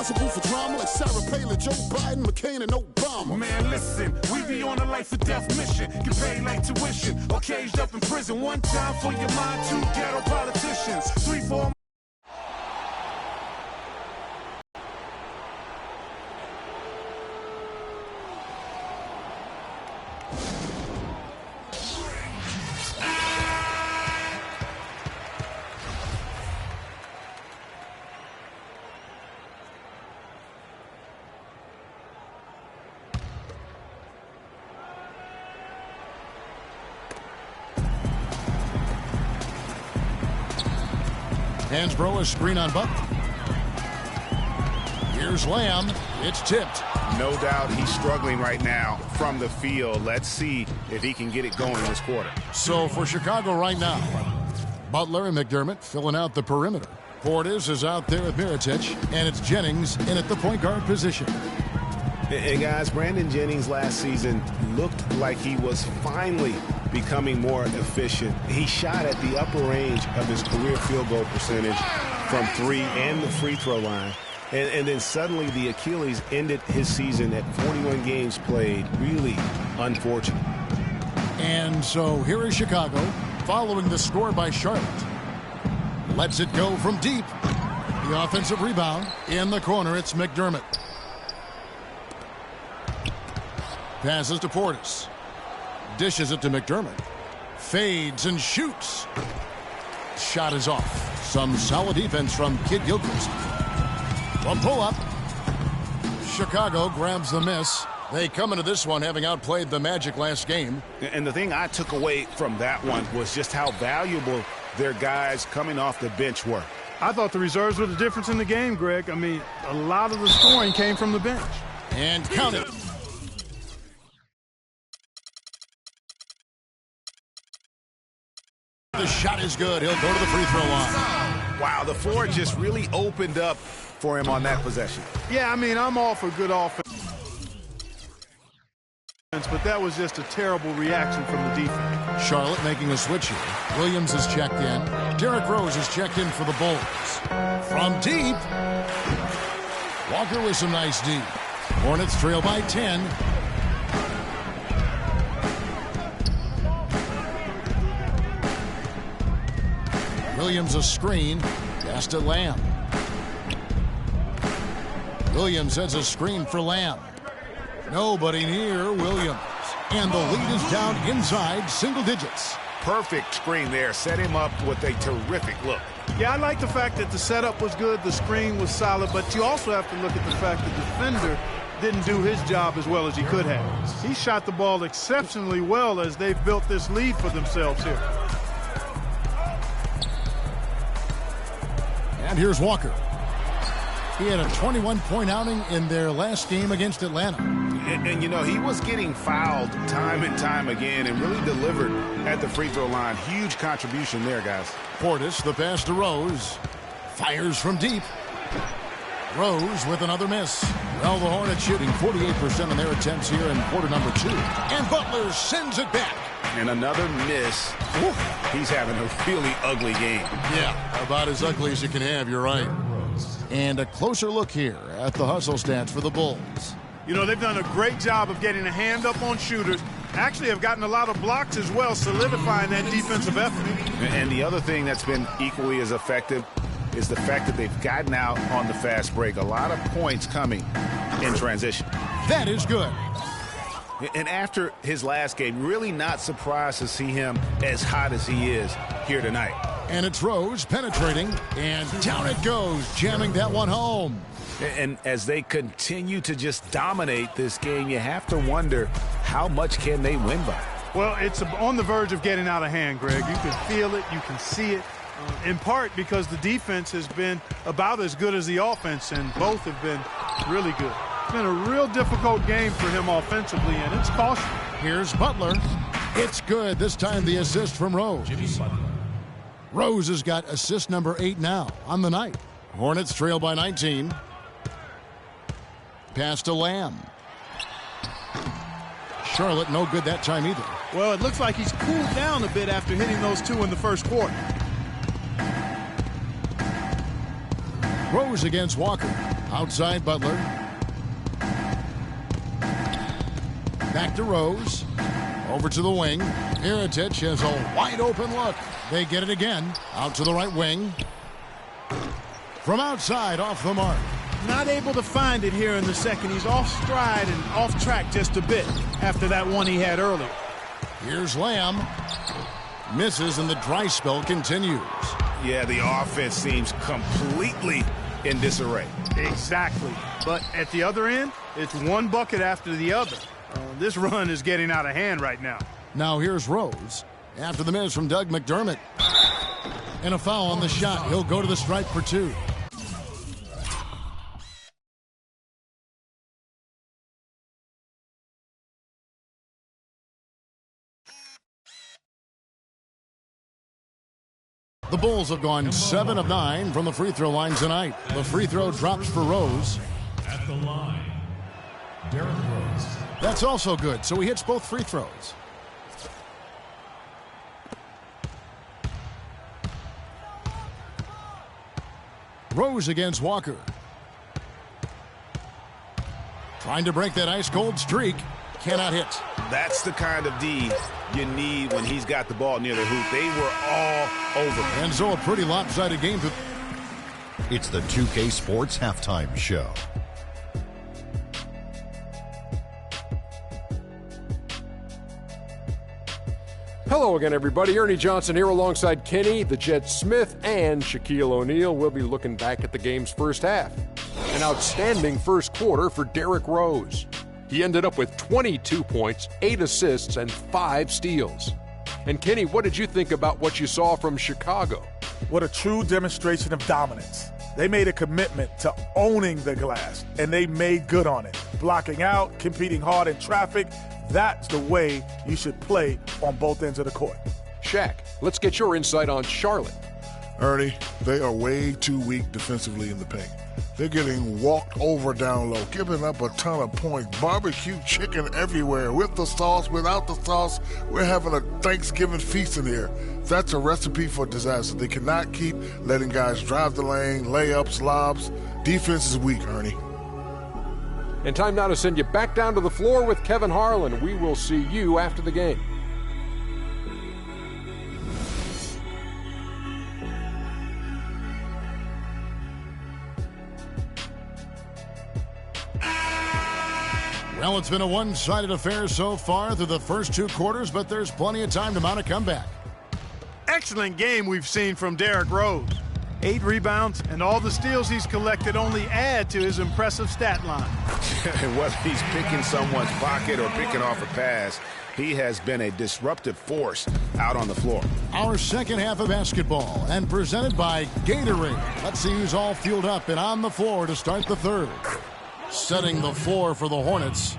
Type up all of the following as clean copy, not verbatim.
responsible for drama like Sarah Palin, Joe Biden, McCain, and Obama. Man, listen, we be on a life or death mission. Get paid like tuition or caged up in prison. One time for your mind, two ghetto politicians. 3, 4. Hansbrough, a screen on Butler. Here's Lamb. It's tipped. No doubt he's struggling right now from the field. Let's see if he can get it going this quarter. So for Chicago right now, Butler and McDermott filling out the perimeter. Portis is out there with Mirotic, and it's Jennings in at the point guard position. And guys, Brandon Jennings last season looked like he was finally becoming more efficient. He shot at the upper range of his career field goal percentage from 3 and the free throw line. And then suddenly the Achilles ended his season at 41 games played. Really unfortunate. And so here is Chicago following the score by Charlotte. Lets it go from deep. The offensive rebound in the corner. It's McDermott. Passes to Portis. Dishes it to McDermott. Fades and shoots. Shot is off. Some solid defense from Kid Gilchrist. A pull-up. Chicago grabs the miss. They come into this one having outplayed the Magic last game. And the thing I took away from that one was just how valuable their guys coming off the bench were. I thought the reserves were the difference in the game, Greg. I mean, a lot of the scoring came from the bench. And count it. The shot is good. He'll go to the free throw line. Wow, the floor just really opened up for him on that possession. Yeah, I mean, I'm all for good offense. But that was just a terrible reaction from the defense. Charlotte making a switch here. Williams is checked in. Derrick Rose is checked in for the Bulls. From deep. Walker with some nice deep. Hornets trail by 10. Williams a screen. Pass to Lamb. Williams has a screen for Lamb. Nobody near Williams. And the lead is down inside single digits. Perfect screen there. Set him up with a terrific look. Yeah, I like the fact that the setup was good, the screen was solid, but you also have to look at the fact the defender didn't do his job as well as he could have. He shot the ball exceptionally well as they've built this lead for themselves here. And here's Walker. He had a 21-point outing in their last game against Atlanta. And, you know, he was getting fouled time and time again and really delivered at the free throw line. Huge contribution there, guys. Portis, the pass to Rose. Fires from deep. Rose with another miss. Well, the Hornets shooting 48% on their attempts here in quarter number 2. And Butler sends it back. And another miss. Ooh, he's having a really ugly game. Yeah, about as ugly as you can have, you're right. And a closer look here at the hustle stats for the Bulls. You know, they've done a great job of getting a hand up on shooters. Actually have gotten a lot of blocks as well, solidifying that defensive effort. And the other thing that's been equally as effective is the fact that they've gotten out on the fast break. A lot of points coming in transition. That is good. And after his last game, really not surprised to see him as hot as he is here tonight. And it's Rose penetrating, and down it goes, jamming that one home. And as they continue to just dominate this game, you have to wonder how much can they win by. Well, it's on the verge of getting out of hand, Greg. You can feel it, you can see it, in part because the defense has been about as good as the offense, and both have been really good. It's been a real difficult game for him offensively, and it's costly. Here's Butler. It's good. This time the assist from Rose. Rose has got assist number 8 now on the night. Hornets trail by 19. Pass to Lamb. Charlotte no good that time either. Well, it looks like he's cooled down a bit after hitting those 2 in the first quarter. Rose against Walker. Outside Butler. Back to Rose. Over to the wing. Mirotic has a wide open look. They get it again. Out to the right wing. From outside, off the mark. Not able to find it here in the second. He's off stride and off track just a bit after that one he had earlier. Here's Lamb. Misses and the dry spell continues. Yeah, the offense seems completely in disarray. Exactly. But at the other end, it's one bucket after the other. This run is getting out of hand right now. Now here's Rose. After the miss from Doug McDermott. And a foul on the shot. He'll go to the stripe for 2. The Bulls have gone 7 of 9 from the free throw line tonight. The free throw drops for Rose. At the line, Derrick Rose. That's also good, so he hits both free throws. Rose against Walker. Trying to break that ice-cold streak. Cannot hit. That's the kind of D you need when he's got the ball near the hoop. They were all over him. And so a pretty lopsided game. It's the 2K Sports Halftime Show. Hello again, everybody. Ernie Johnson here alongside Kenny, the Jet Smith, and Shaquille O'Neal. We'll be looking back at the game's first half. An outstanding first quarter for Derrick Rose. He ended up with 22 points, 8 assists, and 5 steals. And Kenny, what did you think about what you saw from Chicago? What a true demonstration of dominance. They made a commitment to owning the glass, and they made good on it. Blocking out, competing hard in traffic, that's the way you should play on both ends of the court. Shaq, let's get your insight on Charlotte. Ernie, they are way too weak defensively in the paint. They're getting walked over down low, giving up a ton of points. Barbecue chicken everywhere, with the sauce, without the sauce. We're having a Thanksgiving feast in here. That's a recipe for disaster. They cannot keep letting guys drive the lane, layups, lobs. Defense is weak, Ernie. And time now to send you back down to the floor with Kevin Harlan. We will see you after the game. Well, it's been a one-sided affair so far through the first 2 quarters, but there's plenty of time to mount a comeback. Excellent game we've seen from Derrick Rose. 8 rebounds, and all the steals he's collected only add to his impressive stat line. Whether he's picking someone's pocket or picking off a pass, he has been a disruptive force out on the floor. Our second half of basketball, and presented by Gatorade. Let's see who's all fueled up and on the floor to start the third. Setting the floor for the Hornets.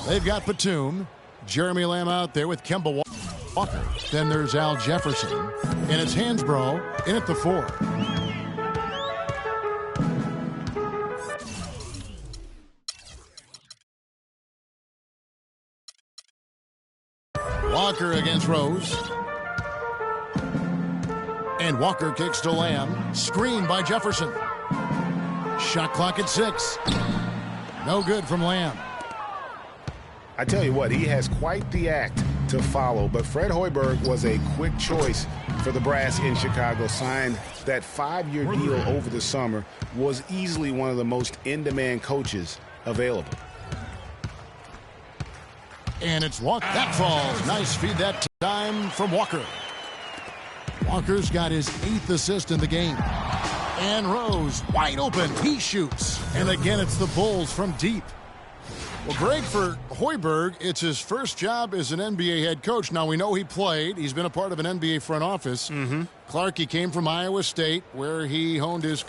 They've got Batum, Jeremy Lamb out there with Kemba Walker. Then there's Al Jefferson, and it's Hansbrough in at the 4. Walker against Rose. And Walker kicks to Lamb. Screen by Jefferson. Shot clock at 6. No good from Lamb. I tell you what, he has quite the act to follow, but Fred Hoiberg was a quick choice for the brass in Chicago. Signed that 5-year deal over the summer, was easily one of the most in-demand coaches available. And it's Walker. That falls. Nice feed that time from Walker. Walker's got his 8th assist in the game. And Rose, wide open. He shoots. And again, it's the Bulls from deep. Well, Greg, for Hoiberg, it's his first job as an NBA head coach. Now, we know he played. He's been a part of an NBA front office. Clark, he came from Iowa State, where he honed his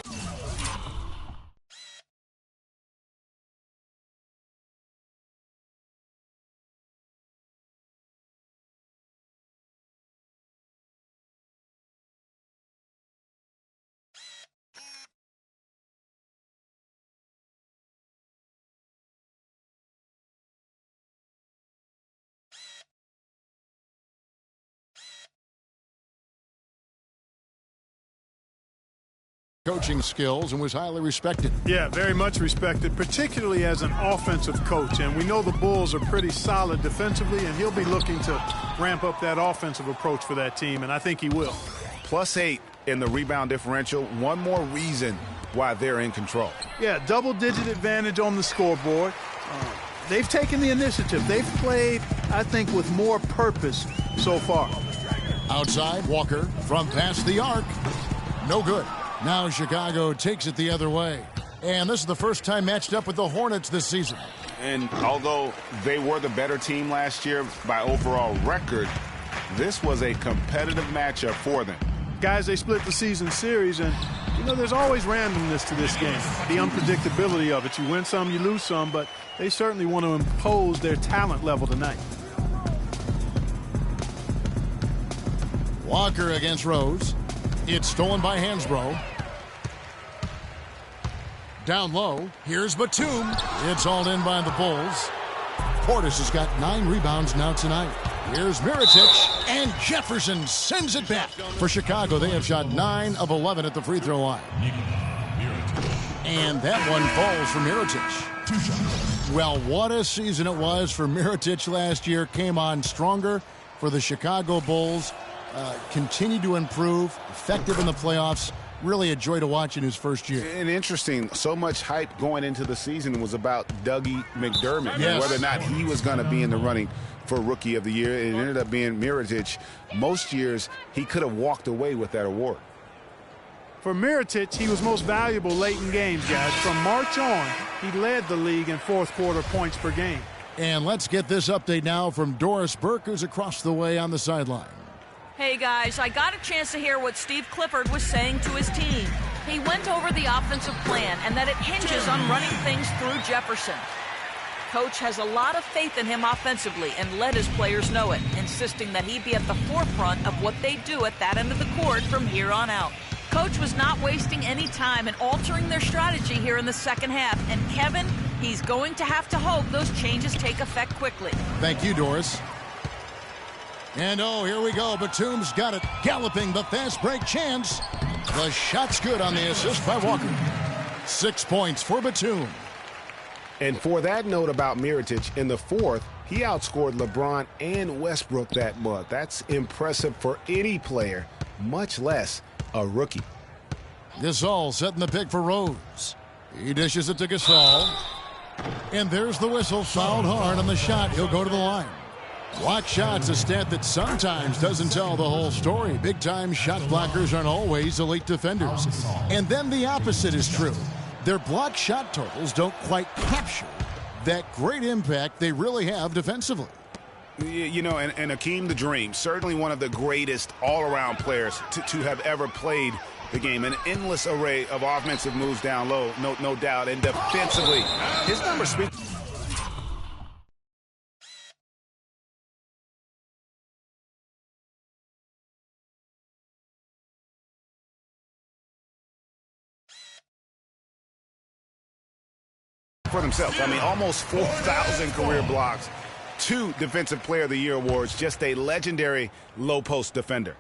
coaching skills and was highly respected. Yeah, very much respected, particularly as an offensive coach. And we know the Bulls are pretty solid defensively, and he'll be looking to ramp up that offensive approach for that team, and I think he will. +8 in the rebound differential. One more reason why they're in control. Yeah, double-digit advantage on the scoreboard. They've taken the initiative. They've played, I think, with more purpose so far. Outside, Walker from past the arc. No good. Now Chicago takes it the other way. And this is the first time matched up with the Hornets this season. And although they were the better team last year by overall record, this was a competitive matchup for them. Guys, they split the season series, and, you know, there's always randomness to this game. The unpredictability of it. You win some, you lose some, but they certainly want to impose their talent level tonight. Walker against Rose. It's stolen by Hansbrough. Down low, here's Batum. It's hauled in by the Bulls. Portis has got 9 rebounds now tonight. Here's Mirotic, and Jefferson sends it back. For Chicago, they have shot 9 of 11 at the free throw line. And that one falls for Mirotic. Well, what a season it was for Mirotic last year. Came on stronger for the Chicago Bulls. Continued to improve, effective in the playoffs. Really a joy to watch in his first year. And interesting, so much hype going into the season was about Dougie McDermott. Yes. And whether or not he was going to be in the running for Rookie of the Year. It ended up being Mirotic. Most years, he could have walked away with that award. For Mirotic, he was most valuable late in games, guys. From March on, he led the league in fourth quarter points per game. And let's get this update now from Doris Burke, who's across the way on the sideline. Hey guys, I got a chance to hear what Steve Clifford was saying to his team. He went over the offensive plan and that it hinges on running things through Jefferson. Coach has a lot of faith in him offensively and let his players know it, insisting that he be at the forefront of what they do at that end of the court from here on out. Coach was not wasting any time in altering their strategy here in the second half, and Kevin, he's going to have to hope those changes take effect quickly. Thank you, Doris. And oh, here we go. Batum's got it. Galloping the fast break chance. The shot's good on the assist by Walker. 6 points for Batum. And for that note about Mirotic, in the fourth, he outscored LeBron and Westbrook that month. That's impressive for any player, much less a rookie. Gasol setting the pick for Rose. He dishes it to Gasol. And there's the whistle. Fouled hard on the shot. He'll go to the line. Block shots, a stat that sometimes doesn't tell the whole story. Big-time shot blockers aren't always elite defenders. And then the opposite is true. Their block shot totals don't quite capture that great impact they really have defensively. You know, and Akeem the Dream, certainly one of the greatest all-around players to have ever played the game. An endless array of offensive moves down low, no doubt. And defensively, his numbers speak for themselves. I mean, almost 4,000 career blocks, 2 Defensive Player of the Year awards, just a legendary low-post defender.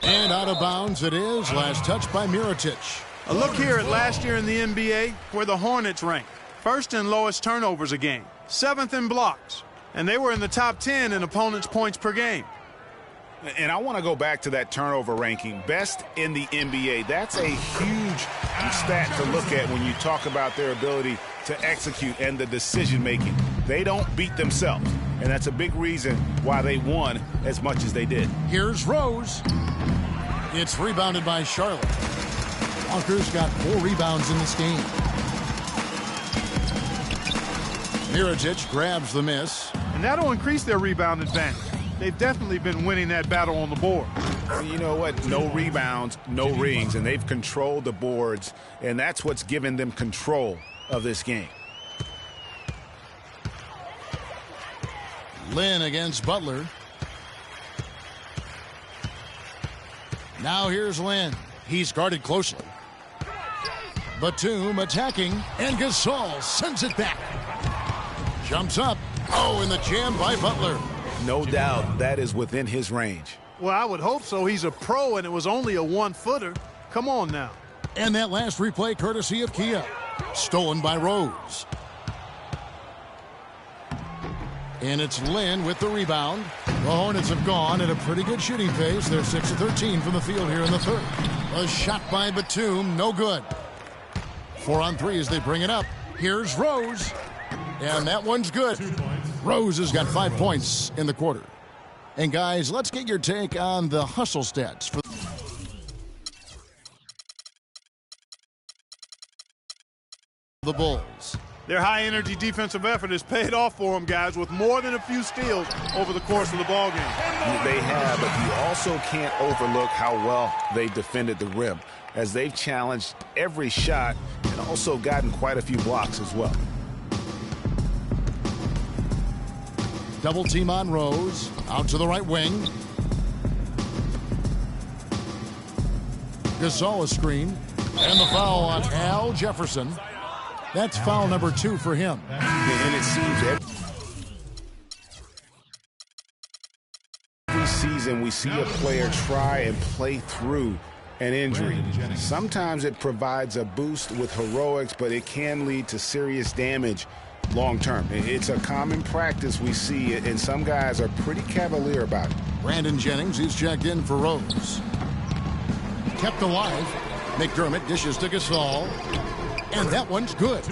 And out of bounds it is. Last touch by Mirotic. A look here at last year in the NBA, where the Hornets ranked. First in lowest turnovers a game, 7th in blocks, and they were in the top 10 in opponents' points per game. And I want to go back to that turnover ranking. Best in the NBA. That's a huge stat to look at when you talk about their ability to execute and the decision-making. They don't beat themselves, and that's a big reason why they won as much as they did. Here's Rose. It's rebounded by Charlotte. Walker's got 4 rebounds in this game. Mirotic grabs the miss. And that'll increase their rebound advantage. They've definitely been winning that battle on the board. You know what? No rebounds, no rings, and they've controlled the boards, and that's what's given them control of this game. Lynn against Butler. Now here's Lynn. He's guarded closely. Batum attacking, and Gasol sends it back. Jumps up. Oh, and the jam by Butler. No doubt that is within his range. Well, I would hope so. He's a pro, and it was only a 1-footer. Come on now. And that last replay courtesy of Kia. Stolen by Rose. And it's Lynn with the rebound. The Hornets have gone at a pretty good shooting pace. They're 6 of 13 from the field here in the third. A shot by Batum, no good. 4 on 3 as they bring it up. Here's Rose. And that one's good. Rose has got 5 points in the quarter. And guys, let's get your take on the hustle stats for the Bulls. Their high-energy defensive effort has paid off for them, guys, with more than a few steals over the course of the ballgame. They have, but you also can't overlook how well they defended the rim, as they've challenged every shot and also gotten quite a few blocks as well. Double team on Rose. Out to the right wing. Gasol a screen. And the foul on Al Jefferson. That's foul number 2 for him. And it seems every season we see a player try and play through an injury. Sometimes it provides a boost with heroics, but it can lead to serious damage long term. It's a common practice we see, and some guys are pretty cavalier about it. Brandon Jennings, he's checked in for Rose. Kept alive. McDermott dishes to Gasol. And that one's good.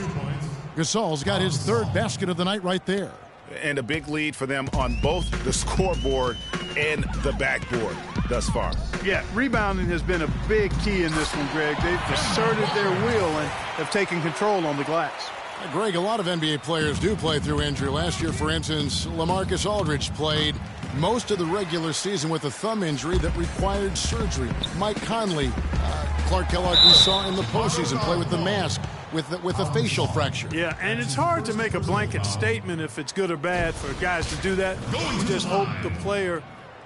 Gasol's got his 3rd basket of the night right there. And a big lead for them on both the scoreboard and the backboard thus far. Yeah, rebounding has been a big key in this one, Greg. They've asserted their will and have taken control on the glass. Greg, a lot of NBA players do play through injury. Last year, for instance, LaMarcus Aldridge played most of the regular season with a thumb injury that required surgery. Mike Conley, Clark Kellogg, we saw in the postseason play with the mask with a facial fracture. Yeah, and it's hard to make a blanket statement if it's good or bad for guys to do that. You just hope the player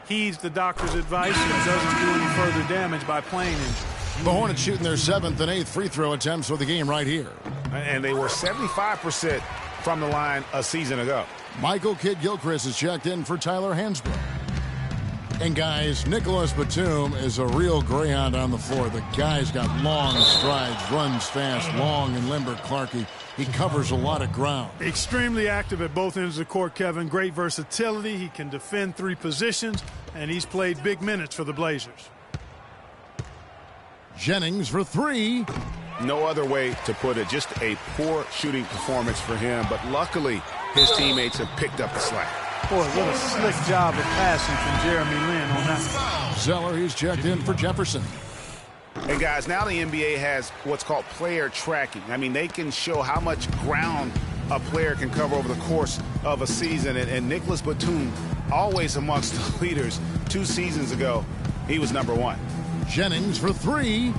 heeds the doctor's advice and doesn't do any further damage by playing injured. The Hornets shooting their 7th and 8th free throw attempts for the game right here. And they were 75% from the line a season ago. Michael Kidd-Gilchrist is checked in for Tyler Hansbrough. And guys, Nicholas Batum is a real greyhound on the floor. The guy's got long strides, runs fast, long and limber. Clarkie, he covers a lot of ground. Extremely active at both ends of the court, Kevin. Great versatility. He can defend 3 positions, and he's played big minutes for the Blazers. Jennings for 3. No other way to put it. Just a poor shooting performance for him, but luckily his teammates have picked up the slack. Boy, what a slick job of passing from Jeremy Lin on that. Zeller, he's checked in for Jefferson. And guys, now the NBA has what's called player tracking. I mean, they can show how much ground a player can cover over the course of a season. And Nicholas Batum, always amongst the leaders. 2 seasons ago, he was number 1. Jennings for 3.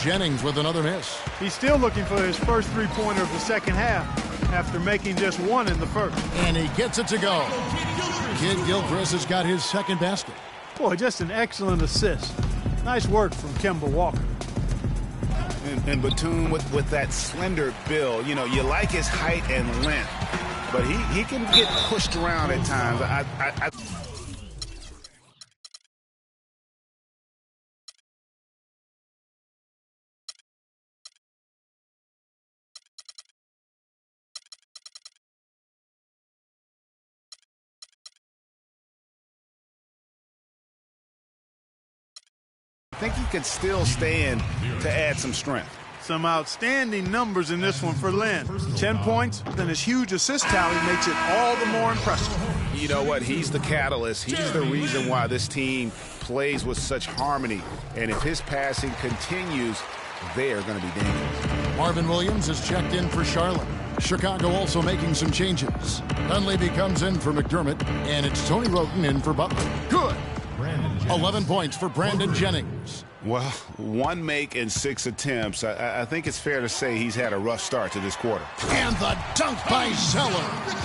Jennings with another miss. He's still looking for his first 3-pointer of the second half after making just 1 in the first. And he gets it to go. Kidd-Gilchrist has got his 2nd basket. Boy, just an excellent assist. Nice work from Kemba Walker. And Batum with that slender build, you know, you like his height and length, but he can get pushed around at times. I think he could still stand to add some strength. Some outstanding numbers in this one for Lin. 10 points, then his huge assist tally makes it all the more impressive. You know what? He's the catalyst. He's the reason why this team plays with such harmony. And if his passing continues, they are going to be dangerous. Marvin Williams is checked in for Charlotte. Chicago also making some changes. Dunleavy comes in for McDermott, and it's Tony Roten in for Butler. Good. 11 points for Brandon Jennings. Well, 1 make and 6 attempts. I think it's fair to say he's had a rough start to this quarter. And the dunk by Zeller.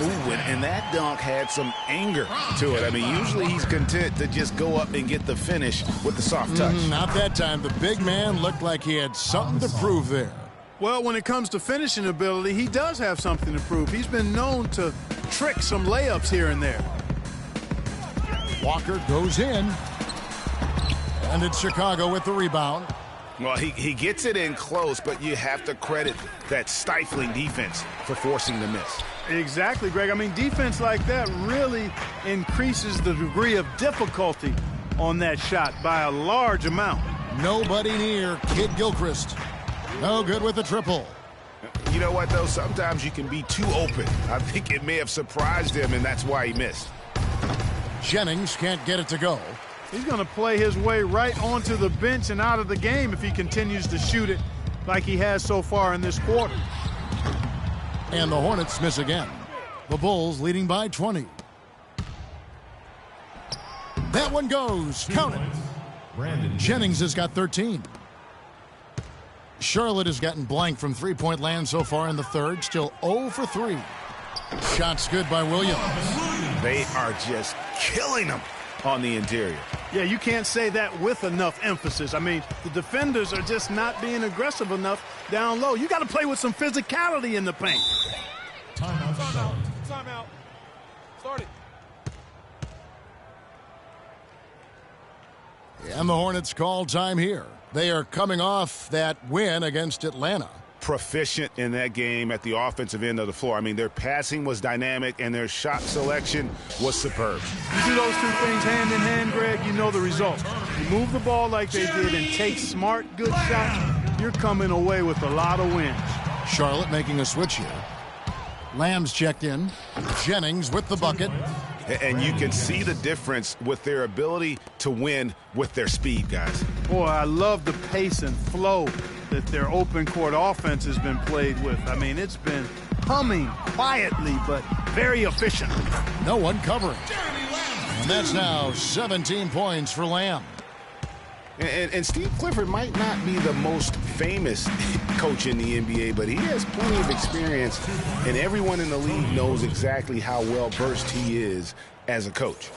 Ooh, and that dunk had some anger to it. I mean, usually he's content to just go up and get the finish with the soft touch. Not that time. The big man looked like he had something to prove there. Well, when it comes to finishing ability, he does have something to prove. He's been known to trick some layups here and there. Walker goes in. And it's Chicago with the rebound. Well, he gets it in close, but you have to credit that stifling defense for forcing the miss. Exactly, Greg. I mean, defense like that really increases the degree of difficulty on that shot by a large amount. Nobody near Kid Gilchrist. No good with the triple. You know what, though? Sometimes you can be too open. I think it may have surprised him, and that's why he missed. Jennings can't get it to go. He's going to play his way right onto the bench and out of the game if he continues to shoot it like he has so far in this quarter. And the Hornets miss again. The Bulls leading by 20. That one goes. Count it. Jennings has got 13. Charlotte has gotten blank from three-point land so far in the third. Still 0 for 3. Shots good by Williams. They are just killing them on the interior. Yeah, you can't say that with enough emphasis. I mean, the defenders are just not being aggressive enough down low. You got to play with some physicality in the paint. Timeout. Timeout. Start it. And the Hornets call time here. They are coming off that win against Atlanta. Proficient in that game at the offensive end of the floor. I mean, their passing was dynamic and their shot selection was superb. You do those two things hand in hand, Greg, you know the result. You move the ball like they did and take smart, good shots, you're coming away with a lot of wins. Charlotte making a switch here. Lamb's checked in. Jennings with the bucket. And you can see the difference with their ability to win with their speed, guys. Boy, I love the pace and flow that their open court offense has been played with. I mean, it's been humming quietly, but very efficient. No one covering. And that's now 17 points for Lamb. And Steve Clifford might not be the most famous coach in the NBA, but he has plenty of experience, and everyone in the league knows exactly how well versed he is as a coach.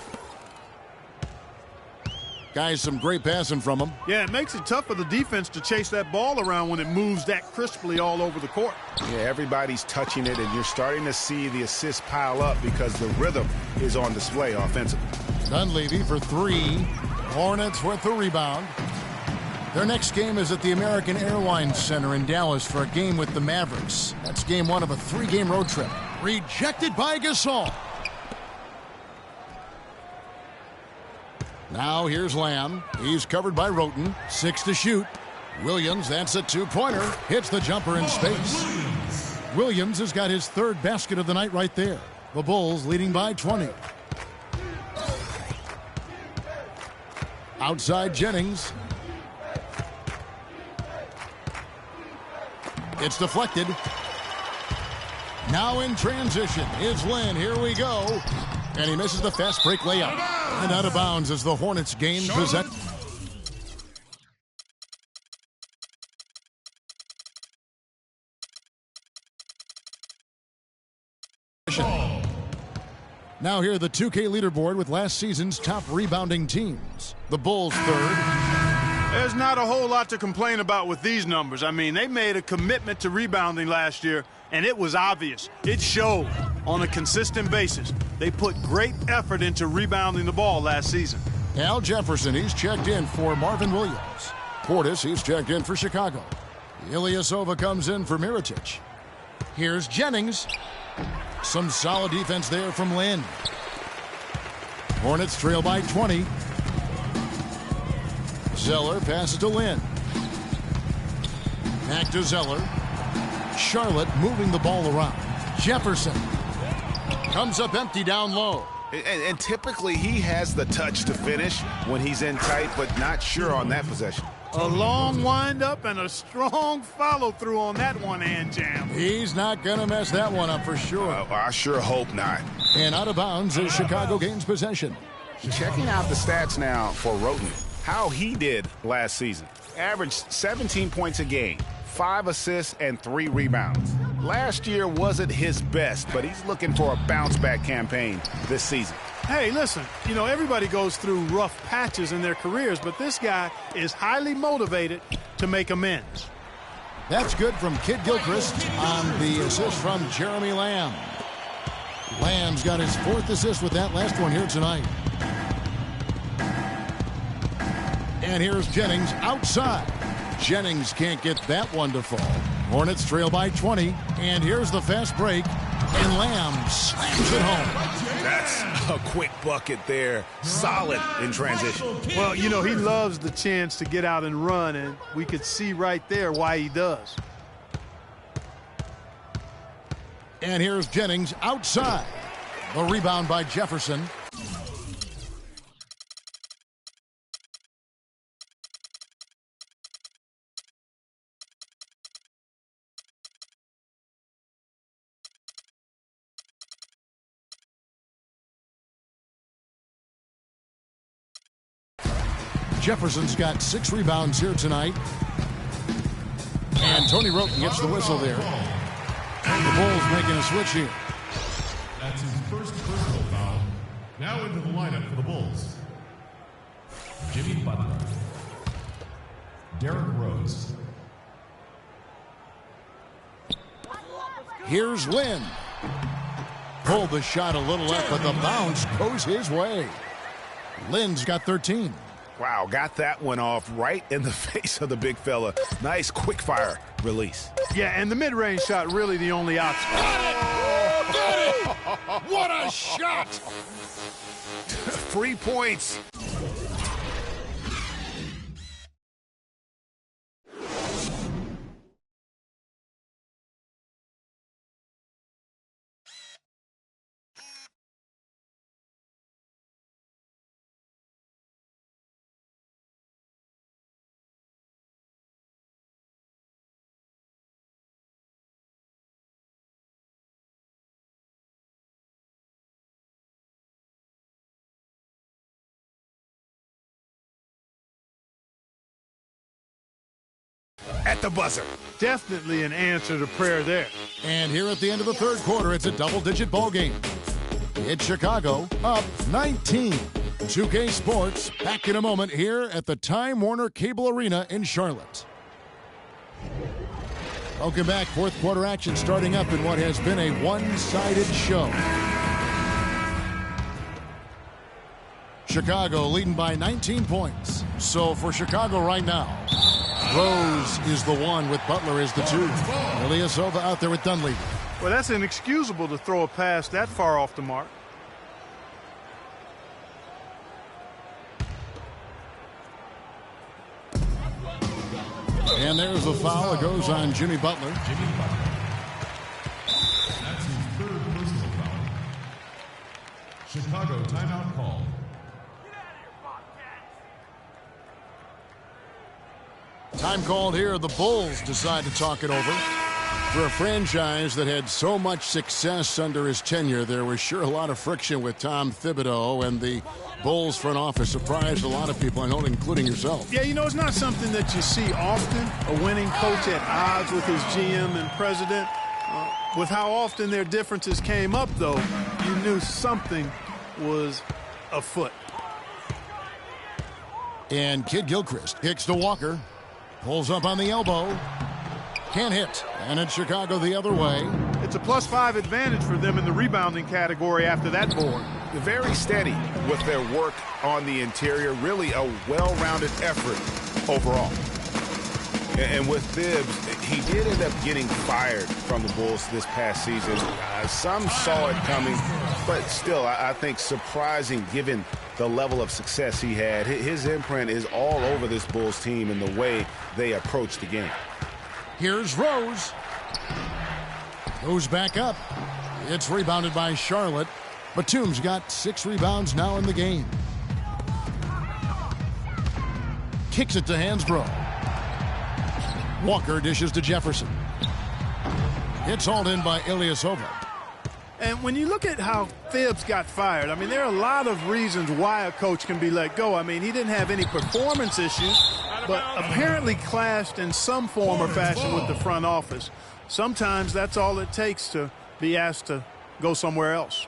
Guys, some great passing from him. Yeah, it makes it tough for the defense to chase that ball around when it moves that crisply all over the court. Yeah, everybody's touching it, and you're starting to see the assists pile up because the rhythm is on display offensively. Dunleavy for 3. Hornets with the rebound. Their next game is at the American Airlines Center in Dallas for a game with the Mavericks. That's game 1 of a 3-game road trip. Rejected by Gasol. Now here's Lamb. He's covered by Roten. 6 to shoot. Williams, that's a 2-pointer. Hits the jumper in space. Williams has got his 3rd basket of the night right there. The Bulls leading by 20. Outside Jennings. It's deflected. Now in transition is Lynn. Here we go. And he misses the fast break layup. And out of bounds as the Hornets gain possession. Now here the 2K leaderboard with last season's top rebounding teams. The Bulls 3rd. There's not a whole lot to complain about with these numbers. I mean, they made a commitment to rebounding last year, and it was obvious. It showed on a consistent basis. They put great effort into rebounding the ball last season. Al Jefferson, he's checked in for Marvin Williams. Portis, he's checked in for Chicago. Ilyasova comes in for Mirotic. Here's Jennings. Some solid defense there from Lynn. Hornets trail by 20. Zeller passes to Lynn. Back to Zeller. Charlotte moving the ball around. Jefferson comes up empty down low. And typically he has the touch to finish when he's in tight, but not sure on that possession. A long windup and a strong follow-through on that one-hand jam. He's not going to mess that one up for sure. I sure hope not. And out of bounds as Chicago gains possession. Checking out the stats now for Roten. How he did last season. Averaged 17 points a game, 5 assists, and 3 rebounds. Last year wasn't his best, but he's looking for a bounce-back campaign this season. Hey, listen, you know, everybody goes through rough patches in their careers, but this guy is highly motivated to make amends. That's good from Kid Gilchrist on the assist from Jeremy Lamb. Lamb's got his 4th assist with that last one here tonight. And here's Jennings outside. Jennings can't get that one to fall. Hornets trail by 20. And here's the fast break. And Lamb slams it home. That's a quick bucket there. Solid in transition. Well, you know, he loves the chance to get out and run, and we could see right there why he does. And here's Jennings outside. The rebound by Jefferson. Jefferson's got 6 rebounds here tonight. And Tony Roten gets the whistle there. The Bulls making a switch here. That's his first personal foul. Now into the lineup for the Bulls. Jimmy Butler. Derrick Rose. Here's Lynn. Pulled the shot a little left, but the bounce goes his way. Lynn's got 13. Wow, got that one off right in the face of the big fella. Nice quick fire release. Yeah, and the mid-range shot really the only option. Got it! What a shot! 3 points. At the buzzer. Definitely an answer to prayer there. And here at the end of the third quarter, it's a double-digit ball game. It's Chicago up 19. 2K Sports back in a moment here at the Time Warner Cable Arena in Charlotte. Welcome back. Fourth quarter action starting up in what has been a one-sided show. Chicago leading by 19 points. So for Chicago right now, Rose is the one with Butler is the 2. Ilyasova out there with Dunleavy. Well, that's inexcusable to throw a pass that far off the mark. And there's the foul. It goes on Jimmy Butler. Jimmy Butler. That's his third personal foul. Chicago timeout call. Time called here. The Bulls decide to talk it over. For a franchise that had so much success under his tenure, there was sure a lot of friction with Tom Thibodeau, and the Bulls front office surprised a lot of people, I know, including yourself. Yeah, you know, it's not something that you see often. A winning coach at odds with his GM and president. With how often their differences came up, though, you knew something was afoot. And Kid Gilchrist kicks to Walker. Pulls up on the elbow. Can't hit. And it's Chicago the other way. It's a +5 advantage for them in the rebounding category after that board. Very steady with their work on the interior. Really a well-rounded effort overall. And with Thibs, he did end up getting fired from the Bulls this past season. Some saw it coming, but still, I think surprising given the level of success he had. His imprint is all over this Bulls team in the way they approach the game. Here's Rose. Goes back up. It's rebounded by Charlotte. Batum's got 6 rebounds now in the game. Kicks it to Hansbrough. Walker dishes to Jefferson. It's hauled in by Ilyasova. And when you look at how Thibs got fired, I mean, there are a lot of reasons why a coach can be let go. I mean, he didn't have any performance issues, but apparently clashed in some form or fashion with the front office. Sometimes that's all it takes to be asked to go somewhere else.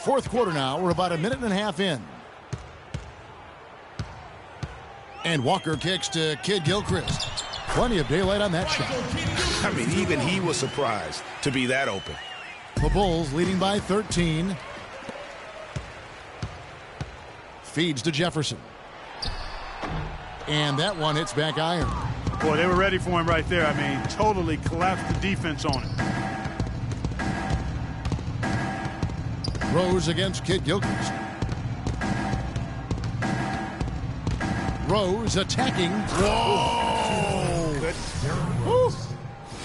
Fourth quarter now. We're about a minute and a half in. And Walker kicks to Kid Gilchrist. Plenty of daylight on that shot. I mean, even he was surprised to be that open. The Bulls leading by 13. feeds to Jefferson. And that one hits back iron. Boy, they were ready for him right there. I mean, totally collapsed the defense on him. Rose against Kid Gilchrist. Rose attacking. Whoa! Good.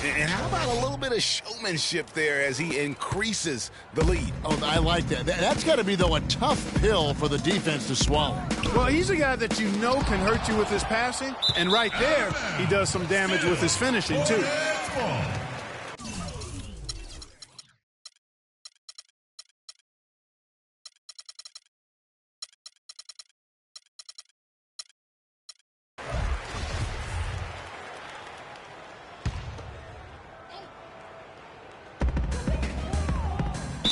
And how about a little bit of showmanship there as he increases the lead? Oh, I like that. That's got to be, though, a tough pill for the defense to swallow. Well, he's a guy that you know can hurt you with his passing, and right there, he does some damage with his finishing, too.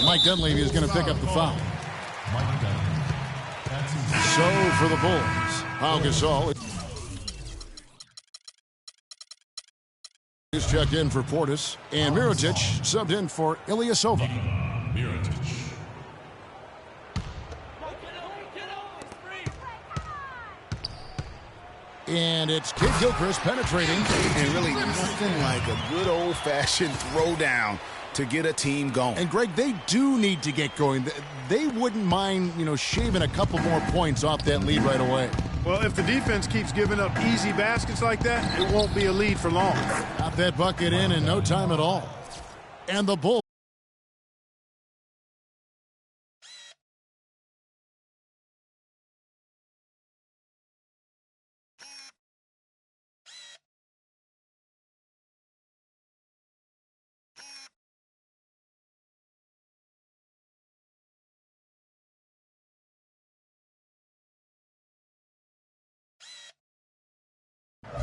Mike Dunleavy is going to pick up the foul. So for the Bulls, Pau Gasol is checked in for Portis, and Mirotic subbed in for Ilyasova. And it's Kid Gilchrist penetrating. And really nothing like a good old-fashioned throwdown to get a team going. And Greg, they do need to get going. They wouldn't mind, shaving a couple more points off that lead right away. Well, if the defense keeps giving up easy baskets like that, it won't be a lead for long. Got that bucket in no time at all. And the Bulls.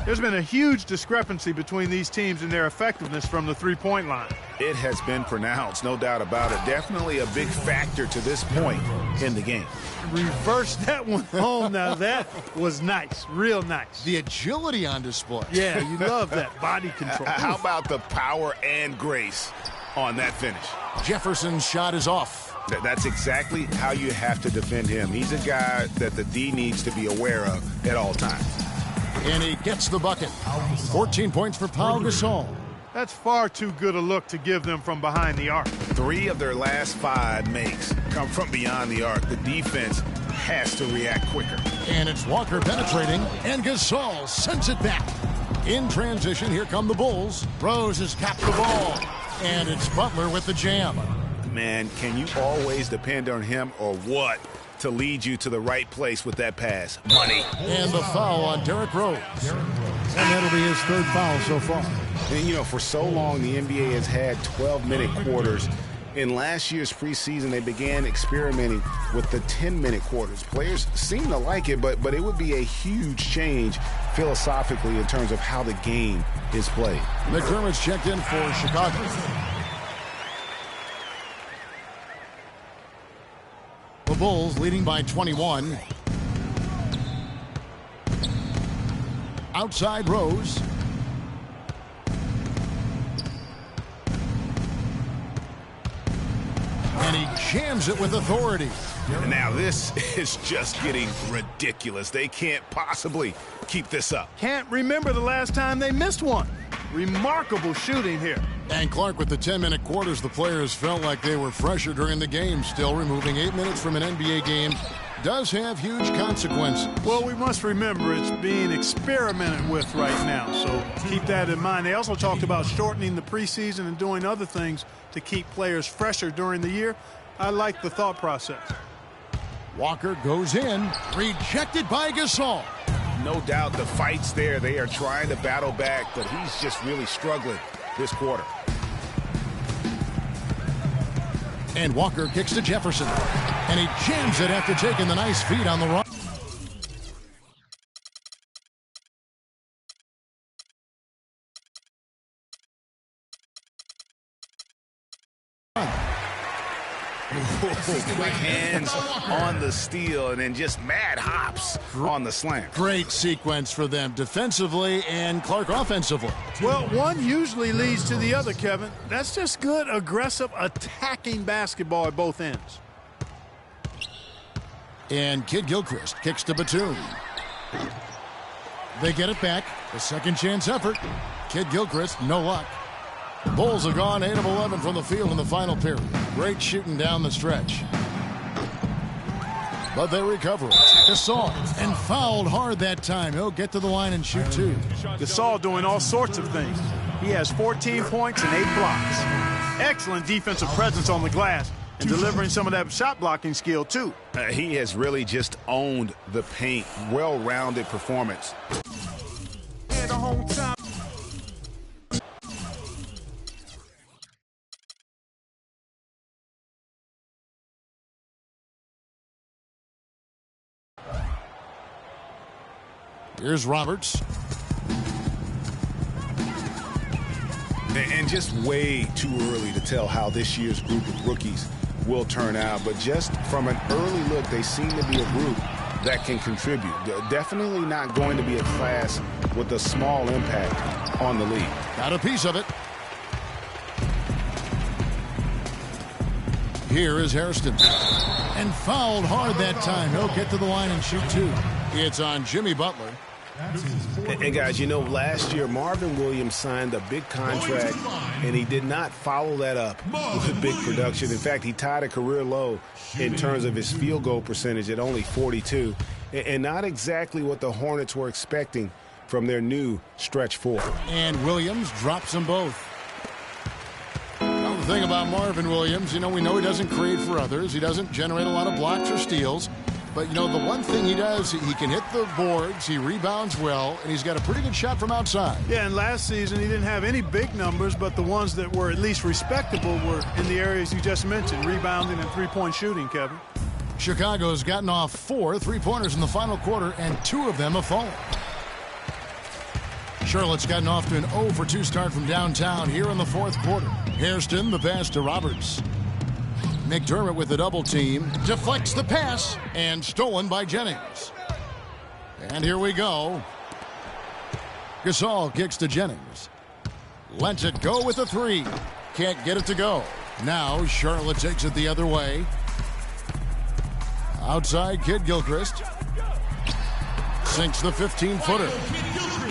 There's been a huge discrepancy between these teams in their effectiveness from the three-point line. It has been pronounced, no doubt about it. Definitely a big factor to this point in the game. Reverse that one home. Now that was nice, real nice. The agility on display. Yeah, you love that body control. How about the power and grace on that finish? Jefferson's shot is off. That's exactly how you have to defend him. He's a guy that the D needs to be aware of at all times. And he gets the bucket. 14 points for Pau Gasol. That's far too good a look to give them from behind the arc. 3 of their last 5 makes come from beyond the arc. The defense has to react quicker. And it's Walker penetrating, and Gasol sends it back. In transition, here come the Bulls. Rose has capped the ball. And it's Butler with the jam. Man, can you always depend on him or what to lead you to the right place with that pass? Money. And the foul on Derrick Rose. And that'll be his 3rd foul so far. And, for so long, the NBA has had 12-minute quarters. In last year's preseason, they began experimenting with the 10-minute quarters. Players seem to like it, but it would be a huge change philosophically in terms of how the game is played. McDermott's checked in for Chicago. The Bulls leading by 21. Outside Rose. And he jams it with authority. Now this is just getting ridiculous. They can't possibly keep this up. Can't remember the last time they missed one. Remarkable shooting here. And Clark, with the 10-minute quarters, the players felt like they were fresher during the game. Still, removing 8 minutes from an NBA game does have huge consequences. Well, we must remember it's being experimented with right now, so keep that in mind. They also talked about shortening the preseason and doing other things to keep players fresher during the year. I like the thought process. Walker goes in, rejected by Gasol. No doubt the fight's there. They are trying to battle back, but he's just really struggling this quarter. And Walker kicks to Jefferson. And he jams it after taking the nice feed on the run. Quick hands on the steal and then just mad hops on the slam. Great sequence for them defensively and Clark offensively. Well, one usually leads to the other, Kevin. That's just good, aggressive, attacking basketball at both ends. And Kid Gilchrist kicks to Batum. They get it back. A second chance effort. Kid Gilchrist, no luck. Bulls have gone 8 of 11 from the field in the final period. Great shooting down the stretch. But they recover it. Gasol, and fouled hard that time. He'll get to the line and shoot 2. Gasol doing all sorts of things. He has 14 points and 8 blocks. Excellent defensive presence on the glass and delivering some of that shot blocking skill too. He has really just owned the paint. Well-rounded performance. And the whole time. Here's Roberts. And just way too early to tell how this year's group of rookies will turn out. But just from an early look, they seem to be a group that can contribute. Definitely not going to be a class with a small impact on the league. Got a piece of it. Here is Hairston. And fouled hard that time. He'll get to the line and shoot 2. It's on Jimmy Butler. And guys, you know, last year Marvin Williams signed a big contract, and he did not follow that up with big production. In fact, he tied a career low in terms of his field goal percentage at only 42, and not exactly what the Hornets were expecting from their new stretch 4. And Williams drops them both. Well, the thing about Marvin Williams, you know, we know he doesn't create for others. He doesn't generate a lot of blocks or steals. But, you know, the one thing he does, he can hit the boards, he rebounds well, and he's got a pretty good shot from outside. Yeah, and last season he didn't have any big numbers, but the ones that were at least respectable were in the areas you just mentioned, rebounding and three-point shooting, Kevin. Chicago's gotten off 4 3-pointers in the final quarter, and 2 of them have fallen. Charlotte's gotten off to an 0-for-2 start from downtown here in the fourth quarter. Hairston, the pass to Roberts. McDermott with the double team, deflects the pass, and stolen by Jennings. And here we go. Gasol kicks to Jennings. Lets it go with the 3. Can't get it to go. Now Charlotte takes it the other way. Outside, Kid Gilchrist. Sinks the 15-footer.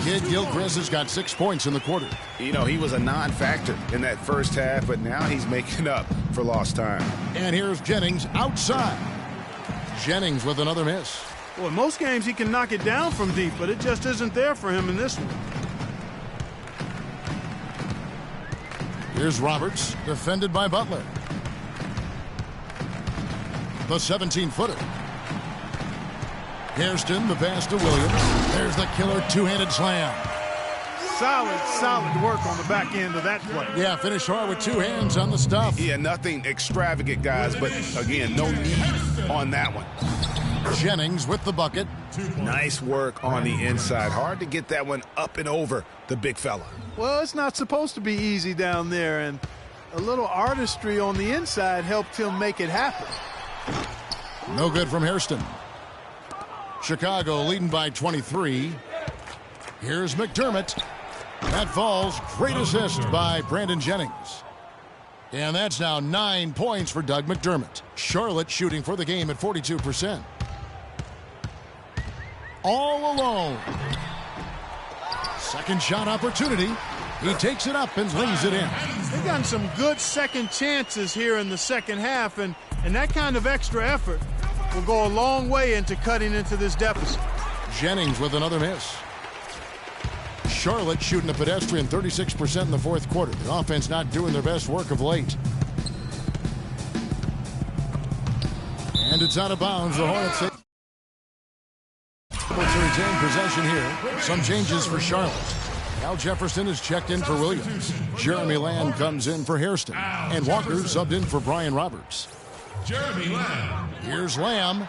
Kid Gilchrist has got 6 points in the quarter. You know, he was a non-factor in that first half, but now he's making up for lost time. And here's Jennings outside. Jennings with another miss. Well, in most games he can knock it down from deep, but it just isn't there for him in this one. Here's Roberts, defended by Butler. The 17-footer. Hairston, the pass to Williams. There's the killer two-handed slam. Solid work on the back end of that play. Yeah, finish hard with 2 hands on the stuff. Yeah, nothing extravagant, guys, but again, no need on that one. Jennings with the bucket. Nice work on the inside. Hard to get that one up and over the big fella. Well, it's not supposed to be easy down there, and a little artistry on the inside helped him make it happen. No good from Hairston. Chicago leading by 23. Here's McDermott. That falls. Great assist by Brandon Jennings. And that's now 9 points for Doug McDermott. Charlotte shooting for the game at 42%. All alone. Second shot opportunity. He takes it up and lays it in. They've gotten some good second chances here in the second half, and that kind of extra effort will go a long way into cutting into this deficit. Jennings with another miss. Charlotte shooting a pedestrian 36% in the fourth quarter. The offense not doing their best work of late. And it's out of bounds. The Hornets able to retain possession here. Some changes for Charlotte. Al Jefferson is checked in for Williams. Jeremy Lamb comes in for Hairston. And Walker subbed in for Brian Roberts. Jeremy Lamb. Here's Lamb.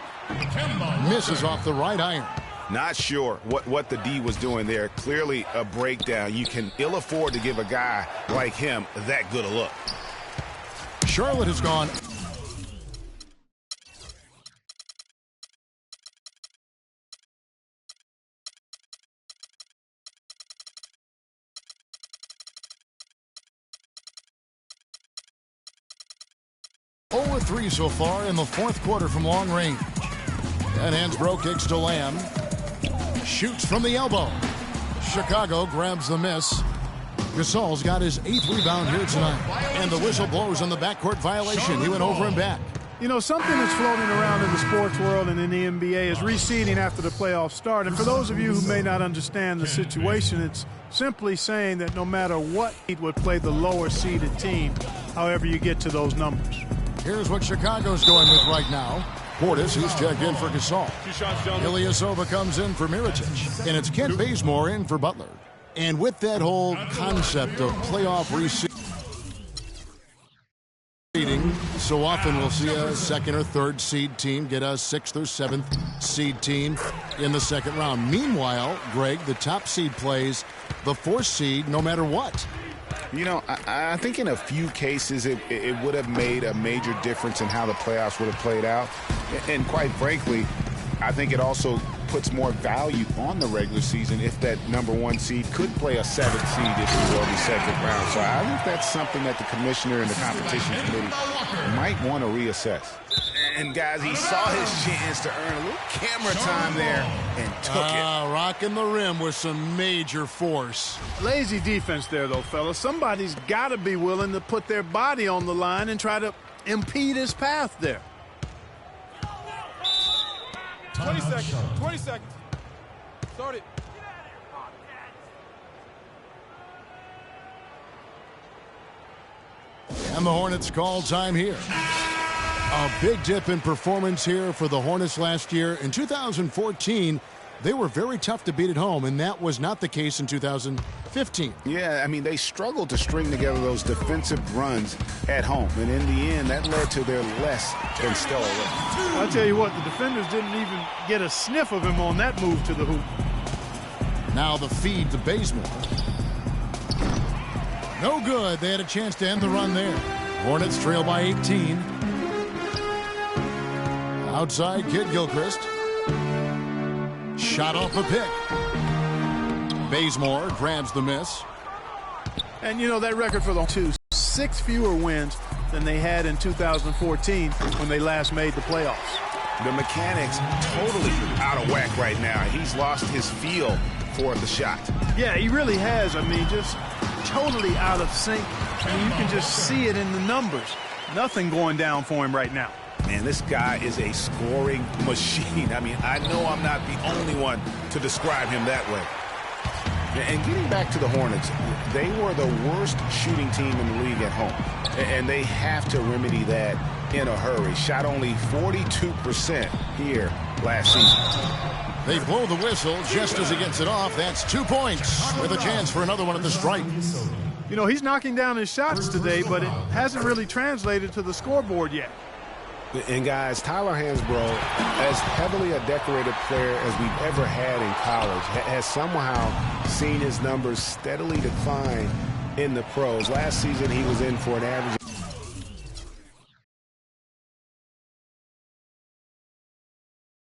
Misses off the right iron. Not sure what the D was doing there. Clearly a breakdown. You can ill afford to give a guy like him that good a look. Charlotte has gone. Over 3 so far in the fourth quarter from long range. And Hansbrough kicks to Lamb. Shoots from the elbow. Chicago grabs the miss. Gasol's got his 8th rebound here tonight. And the whistle blows on the backcourt violation. He went over and back. You know, something that's floating around in the sports world and in the NBA is reseeding after the playoffs start. And for those of you who may not understand the situation, it's simply saying that no matter what seed would play the lower seeded team, however you get to those numbers. Here's what Chicago's going with right now. Portis, who's checked in for Gasol. Ilyasova comes in for Mirotic. And it's Kent Bazemore in for Butler. And with that whole concept of playoff reseeding, so often we'll see a 2nd or 3rd seed team get a 6th or 7th seed team in the 2nd round. Meanwhile, Greg, the top seed plays the 4th seed no matter what. You know, I think in a few cases it would have made a major difference in how the playoffs would have played out. And quite frankly, I think it also puts more value on the regular season if that number 1 seed could play a 7th seed, if you will, in the 2nd round. So I think that's something that the commissioner and the competition committee might want to reassess. And, guys, he saw his chance to earn a little camera time there and took it. Rocking the rim with some major force. Lazy defense there, though, fellas. Somebody's got to be willing to put their body on the line and try to impede his path there. 20 seconds. 20 seconds. Start it. And the Hornets call time here. A big dip in performance here for the Hornets last year. In 2014, they were very tough to beat at home, and that was not the case in 2015. Yeah, I mean, they struggled to string together those defensive runs at home, and in the end, that led to their less than stellar record. I'll tell you what, the defenders didn't even get a sniff of him on that move to the hoop. Now the feed to Bazemore. No good. They had a chance to end the run there. Hornets trail by 18. Outside, Kid Gilchrist. Shot off a pick. Bazemore grabs the miss. And, you know, that record for the 6 fewer wins than they had in 2014 when they last made the playoffs. The mechanics totally out of whack right now. He's lost his feel for the shot. Yeah, he really has. I mean, just totally out of sync. I mean, you can just see it in the numbers. Nothing going down for him right now. Man, this guy is a scoring machine. I mean, I know I'm not the only one to describe him that way. And getting back to the Hornets, they were the worst shooting team in the league at home. And they have to remedy that in a hurry. Shot only 42% here last season. They blow the whistle just as he gets it off. That's 2 points with a chance for another one at the stripe. You know, he's knocking down his shots today, but it hasn't really translated to the scoreboard yet. And, guys, Tyler Hansbrough, as heavily a decorated player as we've ever had in college, has somehow seen his numbers steadily decline in the pros. Last season, he was in for an average